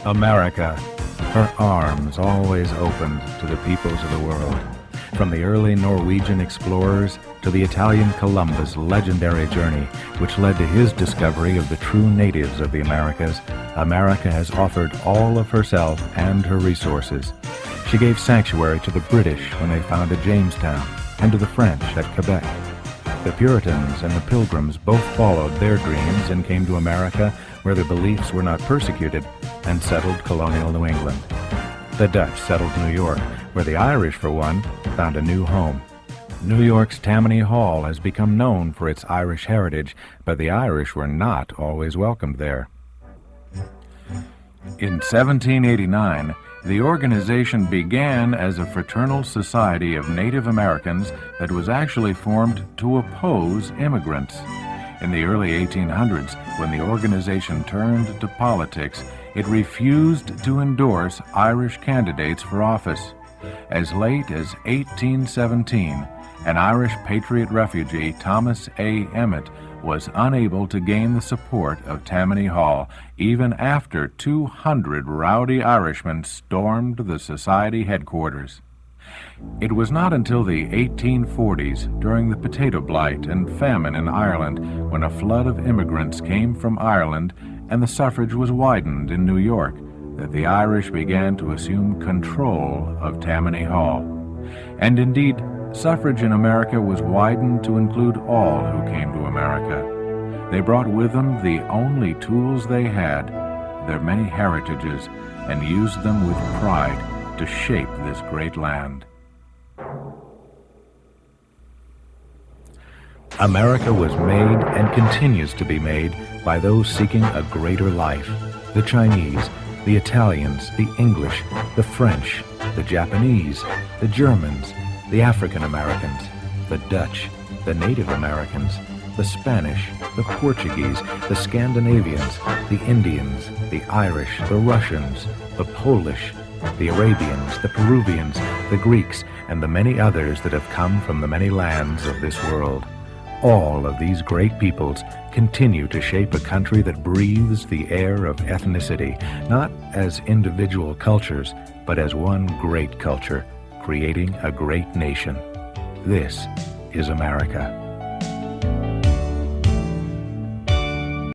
America, her arms always opened to the peoples of the world. From the early Norwegian explorers to the Italian Columbus' legendary journey, which led to his discovery of the true natives of the Americas, America has offered all of herself and her resources. She gave sanctuary to the British when they founded Jamestown, and to the French at Quebec. The Puritans and the Pilgrims both followed their dreams and came to America, where their beliefs were not persecuted, and settled colonial New England. The Dutch settled New York, where the Irish, for one, found a new home. New York's Tammany Hall has become known for its Irish heritage, but the Irish were not always welcomed there. In 1789, the organization began as a fraternal society of Native Americans that was actually formed to oppose immigrants. In the early 1800s, when the organization turned to politics, it refused to endorse Irish candidates for office. As late as 1817, an Irish Patriot refugee, Thomas A. Emmett, was unable to gain the support of Tammany Hall, even after 200 rowdy Irishmen stormed the society headquarters. It was not until the 1840s, during the potato blight and famine in Ireland, when a flood of immigrants came from Ireland and the suffrage was widened in New York, that the Irish began to assume control of Tammany Hall. And indeed, suffrage in America was widened to include all who came to America. They brought with them the only tools they had, their many heritages, and used them with pride to shape this great land. America was made and continues to be made by those seeking a greater life. The Chinese, the Italians, the English, the French, the Japanese, the Germans, the African Americans, the Dutch, the Native Americans, the Spanish, the Portuguese, the Scandinavians, the Indians, the Irish, the Russians, the Polish, the Arabians, the Peruvians, the Greeks, and the many others that have come from the many lands of this world. All of these great peoples continue to shape a country that breathes the air of ethnicity, not as individual cultures, but as one great culture, creating a great nation. This is America.